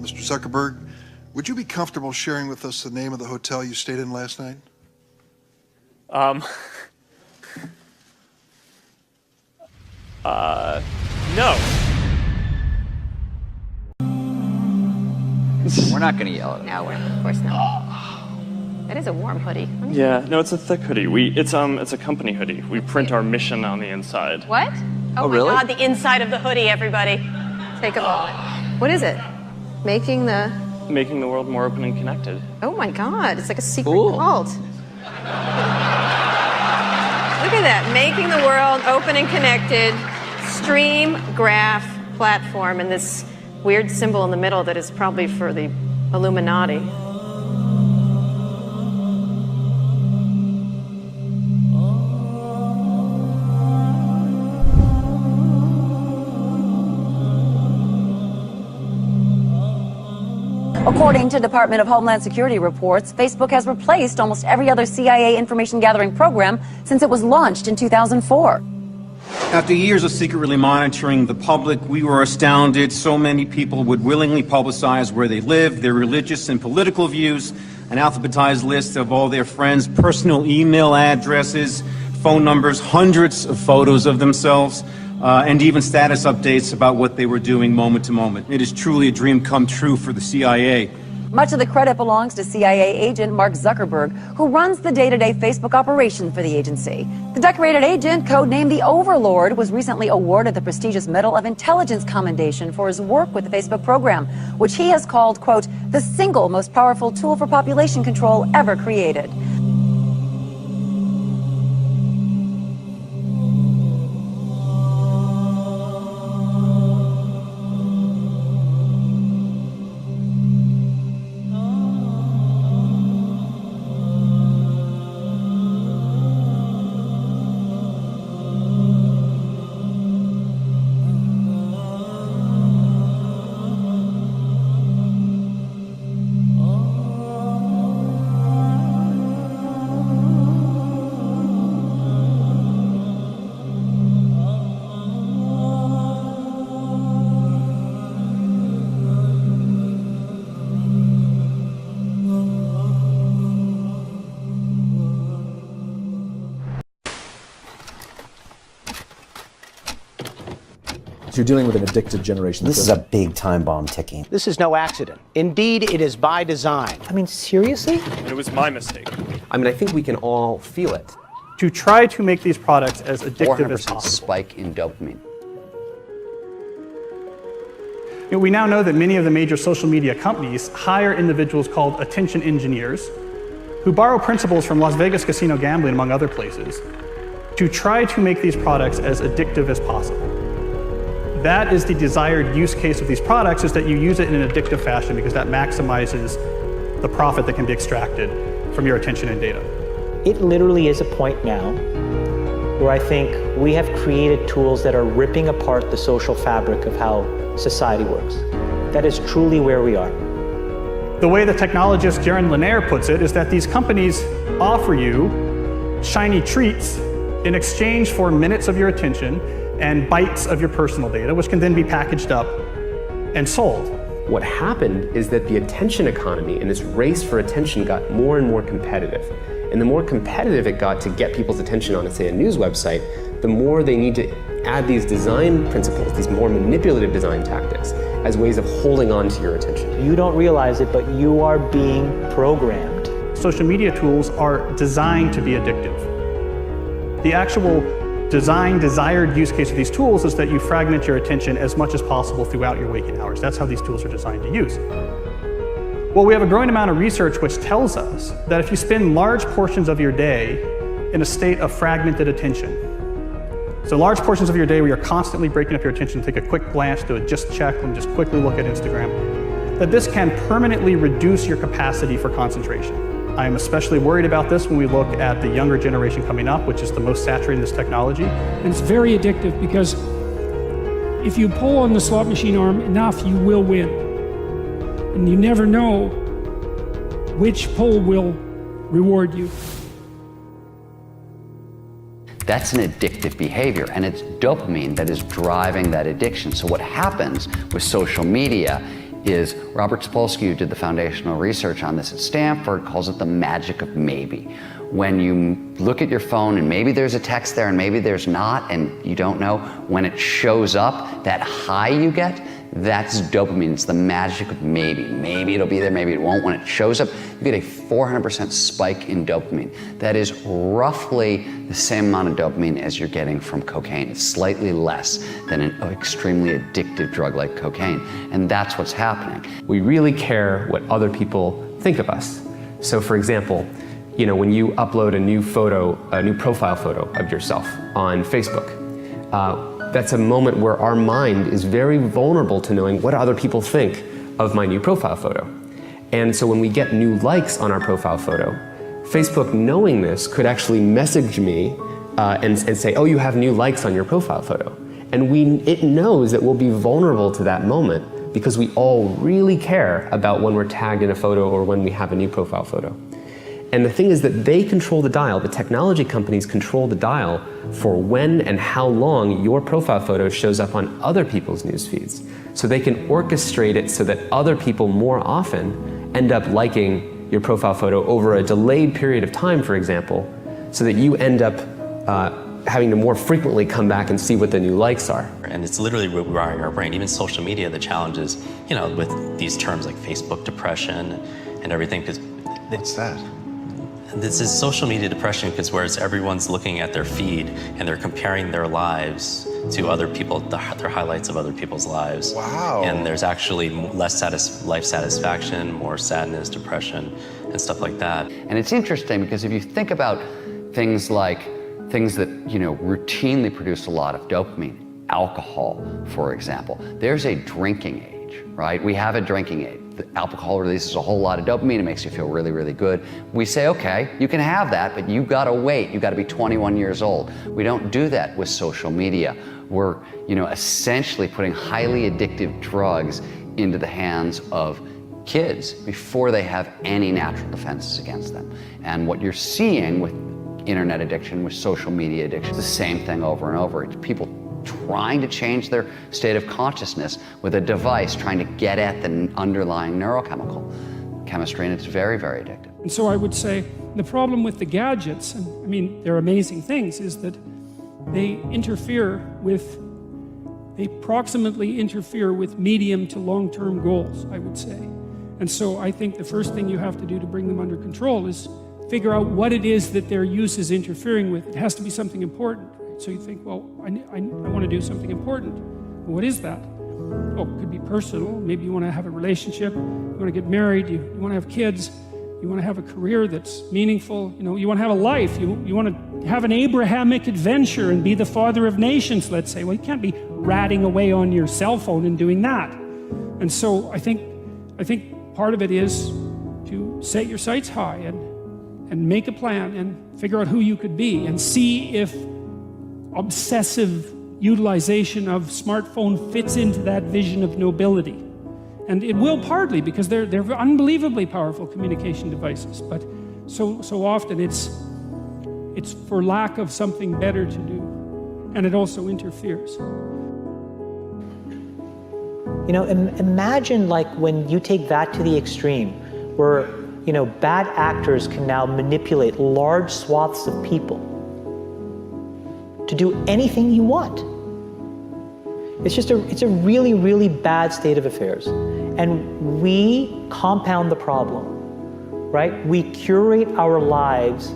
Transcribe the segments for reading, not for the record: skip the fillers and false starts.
Mr. Zuckerberg, would you be comfortable sharing with us the name of the hotel you stayed in last night? No. We're not going to yell at it. No, of course not. That is a warm hoodie. Yeah, no, it's a thick hoodie. It's a company hoodie. We print our mission on the inside. What? Oh, really? my God, the inside of the hoodie, everybody. Take a moment. What is it? Making the world more open and connected. Oh my God, it's like a secret Cool. cult. Look at that, making the world open and connected, stream graph platform, and this weird symbol in the middle that is probably for the Illuminati. According to Department of Homeland Security reports, Facebook has replaced almost every other CIA information gathering program since it was launched in 2004. After years of secretly monitoring the public, we were astounded so many people would willingly publicize where they live, their religious and political views, an alphabetized list of all their friends' personal email addresses, phone numbers, hundreds of photos of themselves, and even status updates about what they were doing moment to moment. It is truly a dream come true for the CIA. Much of the credit belongs to CIA agent Mark Zuckerberg, who runs the day-to-day Facebook operation for the agency. The decorated agent, codenamed the Overlord, was recently awarded the prestigious Medal of Intelligence Commendation for his work with the Facebook program, which he has called, quote, the single most powerful tool for population control ever created. You're dealing with an addicted generation. This is a big time bomb ticking. This is no accident. Indeed, it is by design. I mean, seriously? It was my mistake. I mean, I think we can all feel it. To try to make these products as addictive as 400% possible. spike in dopamine. We now know that many of the major social media companies hire individuals called attention engineers who borrow principles from Las Vegas casino gambling, among other places, to try to make these products as addictive as possible. That is the desired use case of these products, is that you use it in an addictive fashion because that maximizes the profit that can be extracted from your attention and data. It literally is a point now where I think we have created tools that are ripping apart the social fabric of how society works. That is truly where we are. The way the technologist Jaron Lanier puts it is that these companies offer you shiny treats in exchange for minutes of your attention and bytes of your personal data, which can then be packaged up and sold. What happened is that the attention economy and this race for attention got more and more competitive. And the more competitive it got to get people's attention on, say, a news website, the more they need to add these design principles, these more manipulative design tactics, as ways of holding on to your attention. You don't realize it, but you are being programmed. Social media tools are designed to be addictive. The actual desired use case of these tools is that you fragment your attention as much as possible throughout your waking hours. That's how these tools are designed to use. Well, we have a growing amount of research which tells us that if you spend large portions of your day in a state of fragmented attention, so large portions of your day where you're constantly breaking up your attention, take a quick glance, do a just check, and just quickly look at Instagram, that this can permanently reduce your capacity for concentration. I am especially worried about this when we look at the younger generation coming up, which is the most saturated in this technology. And it's very addictive because if you pull on the slot machine arm enough, you will win. And you never know which pull will reward you. That's an addictive behavior, and it's dopamine that is driving that addiction. So what happens with social media is Robert Sapolsky, who did the foundational research on this at Stanford, calls it the magic of maybe. When you look at your phone and maybe there's a text there and maybe there's not, and you don't know, when it shows up, that high you get, that's dopamine. It's the magic of maybe. Maybe it'll be there, maybe it won't. When it shows up, you get a 400% spike in dopamine. That is roughly the same amount of dopamine as you're getting from cocaine. It's slightly less than an extremely addictive drug like cocaine. And that's what's happening. We really care what other people think of us. So for example, when you upload a new profile photo of yourself on Facebook, that's a moment where our mind is very vulnerable to knowing what other people think of my new profile photo. And so when we get new likes on our profile photo, Facebook, knowing this, could actually message me and say, oh, you have new likes on your profile photo. And it knows that we'll be vulnerable to that moment because we all really care about when we're tagged in a photo or when we have a new profile photo. And the thing is that they control the dial, the technology companies control the dial for when and how long your profile photo shows up on other people's news feeds. So they can orchestrate it so that other people more often end up liking your profile photo over a delayed period of time, for example, so that you end up having to more frequently come back and see what the new likes are. And it's literally rewiring our brain. Even social media, the challenge is, with these terms like Facebook depression and everything. What's that? This is social media depression because whereas everyone's looking at their feed and they're comparing their lives to other people, their highlights of other people's lives. Wow. And there's actually less life satisfaction, more sadness, depression, and stuff like that. And it's interesting because if you think about things that, routinely produce a lot of dopamine, alcohol, for example, there's a drinking age, right? We have a drinking age. The alcohol releases a whole lot of dopamine. It makes you feel really, really good. We say, okay, you can have that, but you've got to wait. You've got to be 21 years old. We don't do that with social media. We're, essentially putting highly addictive drugs into the hands of kids before they have any natural defenses against them. And what you're seeing with internet addiction, with social media addiction, it's the same thing over and over. It's people trying to change their state of consciousness with a device, trying to get at the underlying neurochemical chemistry, and it's very, very addictive. And so I would say the problem with the gadgets, and they're amazing things, is that they proximately interfere with medium to long-term goals, I would say. And so I think the first thing you have to do to bring them under control is figure out what it is that their use is interfering with. It has to be something important. So you think, well, I want to do something important. Well, what is that? Oh, it could be personal. Maybe you want to have a relationship. You want to get married. You want to have kids. You want to have a career that's meaningful. You want to have a life. You want to have an Abrahamic adventure and be the father of nations, let's say. Well, you can't be ratting away on your cell phone and doing that. And so I think part of it is to set your sights high and make a plan and figure out who you could be and see if obsessive utilization of smartphone fits into that vision of nobility. And it will partly because they're unbelievably powerful communication devices, but so often it's for lack of something better to do, and it also interferes. Imagine when you take that to the extreme, where bad actors can now manipulate large swaths of people to do anything you want. It's a really, really bad state of affairs. And we compound the problem, right? We curate our lives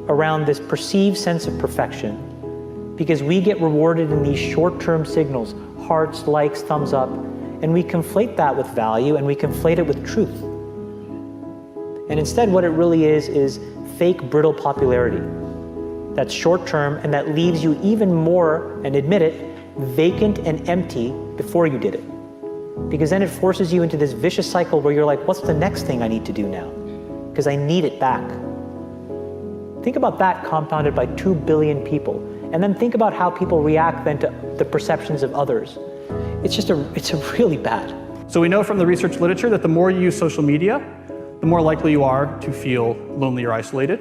around this perceived sense of perfection because we get rewarded in these short-term signals, hearts, likes, thumbs up, and we conflate that with value and we conflate it with truth. And instead what it really is fake, brittle popularity. That's short-term and that leaves you even more, and admit it, vacant and empty before you did it. Because then it forces you into this vicious cycle where you're like, what's the next thing I need to do now? Because I need it back. Think about that compounded by 2 billion people. And then think about how people react then to the perceptions of others. It's really bad. So we know from the research literature that the more you use social media, the more likely you are to feel lonely or isolated.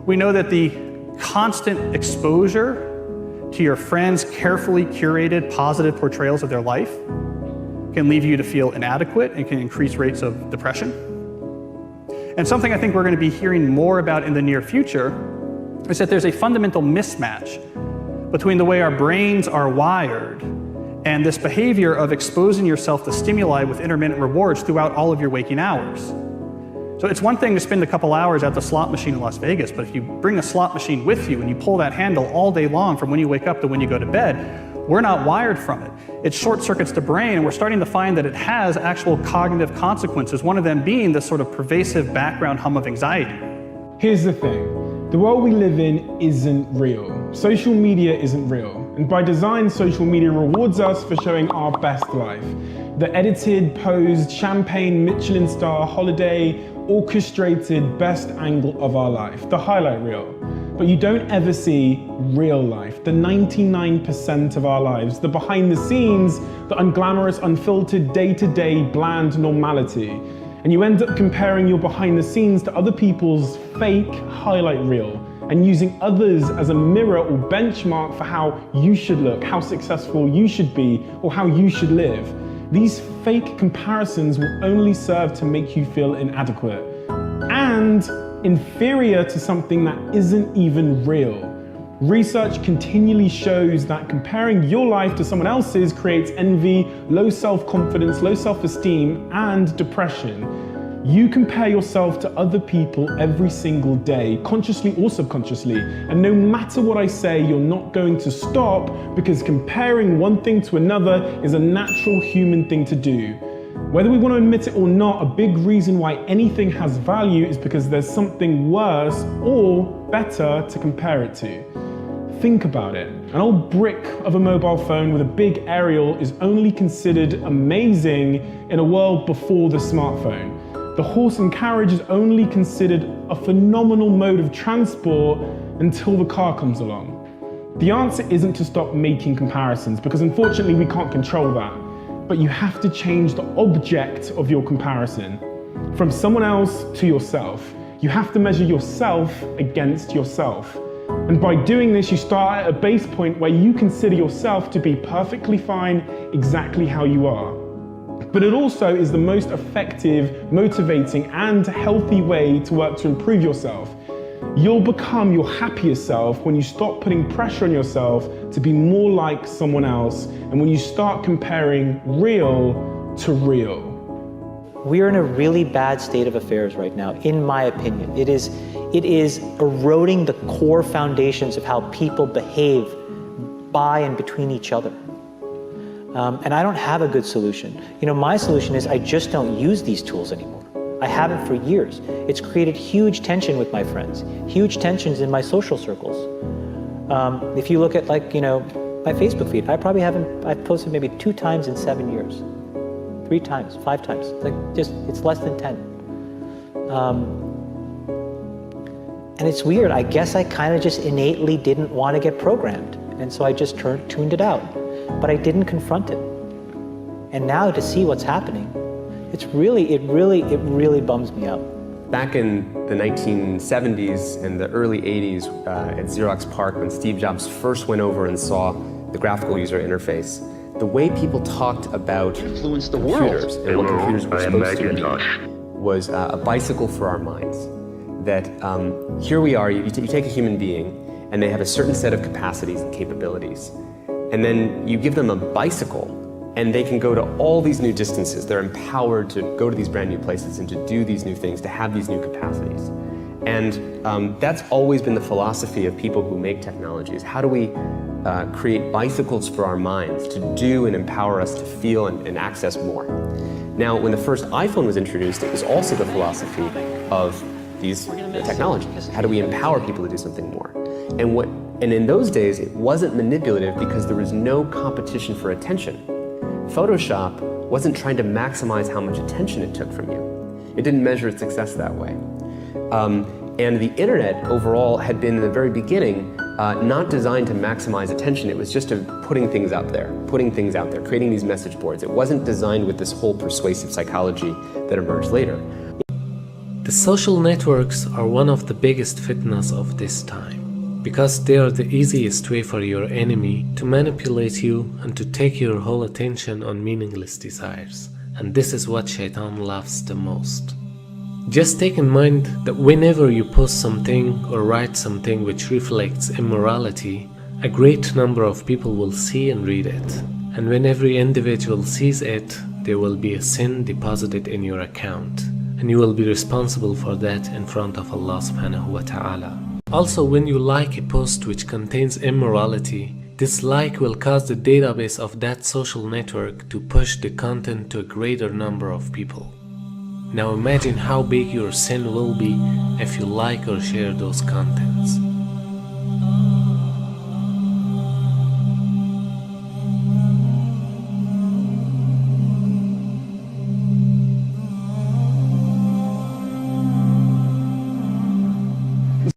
We know that the constant exposure to your friends' carefully curated positive portrayals of their life can leave you to feel inadequate and can increase rates of depression. And something I think we're going to be hearing more about in the near future is that there's a fundamental mismatch between the way our brains are wired and this behavior of exposing yourself to stimuli with intermittent rewards throughout all of your waking hours. So it's one thing to spend a couple hours at the slot machine in Las Vegas, but if you bring a slot machine with you and you pull that handle all day long from when you wake up to when you go to bed, we're not wired from it. It short circuits the brain, and we're starting to find that it has actual cognitive consequences, one of them being this sort of pervasive background hum of anxiety. Here's the thing. The world we live in isn't real. Social media isn't real. And by design, social media rewards us for showing our best life. The edited, posed, champagne, Michelin star, holiday, orchestrated best angle of our life, the highlight reel. But you don't ever see real life, the 99% of our lives, the behind the scenes, the unglamorous, unfiltered, day-to-day, bland normality. And you end up comparing your behind the scenes to other people's fake highlight reel and using others as a mirror or benchmark for how you should look, how successful you should be, or how you should live. These fake comparisons will only serve to make you feel inadequate and inferior to something that isn't even real. Research continually shows that comparing your life to someone else's creates envy, low self-confidence, low self-esteem, and depression. You compare yourself to other people every single day, consciously or subconsciously, and no matter what I say, you're not going to stop because comparing one thing to another is a natural human thing to do. Whether we want to admit it or not, a big reason why anything has value is because there's something worse or better to compare it to. Think about it. An old brick of a mobile phone with a big aerial is only considered amazing in a world before the smartphone. The horse and carriage is only considered a phenomenal mode of transport until the car comes along. The answer isn't to stop making comparisons, because unfortunately we can't control that. But you have to change the object of your comparison. From someone else to yourself. You have to measure yourself against yourself. And by doing this, you start at a base point where you consider yourself to be perfectly fine exactly how you are. But it also is the most effective, motivating, and healthy way to work to improve yourself. You'll become your happiest self when you stop putting pressure on yourself to be more like someone else, and when you start comparing real to real. We are in a really bad state of affairs right now, in my opinion. It is eroding the core foundations of how people behave by and between each other. And I don't have a good solution. You know, my solution is I just don't use these tools anymore. I haven't for years. It's created huge tension with my friends, huge tensions in my social circles. If you look at, like, you know, my Facebook feed, I've posted maybe 2 times in 7 years. 3 times, 5 times, it's less than 10. And it's weird, I guess I kind of just innately didn't want to get programmed. And so I just tuned it out, but I didn't confront it. And now to see what's happening, it really bums me out. Back in the 1970s and the early 80s at Xerox PARC, when Steve Jobs first went over and saw the graphical user interface, the way people talked about computers and what computers were supposed to be was a bicycle for our minds. That here we are, you take a human being and they have a certain set of capacities and capabilities. And then you give them a bicycle and they can go to all these new distances. They're empowered to go to these brand new places and to do these new things, to have these new capacities. And that's always been the philosophy of people who make technologies. How do we create bicycles for our minds to do and empower us to feel and access more? Now, when the first iPhone was introduced, it was also the philosophy of these technologies. How do we empower people to do something more? And in those days, it wasn't manipulative because there was no competition for attention. Photoshop wasn't trying to maximize how much attention it took from you. It didn't measure its success that way. And the internet overall had been in the very beginning not designed to maximize attention. It was just putting things out there, creating these message boards. It wasn't designed with this whole persuasive psychology that emerged later. The social networks are one of the biggest fitnas of this time. because they are the easiest way for your enemy to manipulate you and to take your whole attention on meaningless desires. And this is what Shaitan loves the most. Just take in mind that whenever you post something or write something which reflects immorality, a great number of people will see and read it. And when every individual sees it, there will be a sin deposited in your account. And you will be responsible for that in front of Allah subhanahu wa ta'ala. Also, when you like a post which contains immorality, this like will cause the database of that social network to push the content to a greater number of people. Now imagine how big your sin will be if you like or share those contents.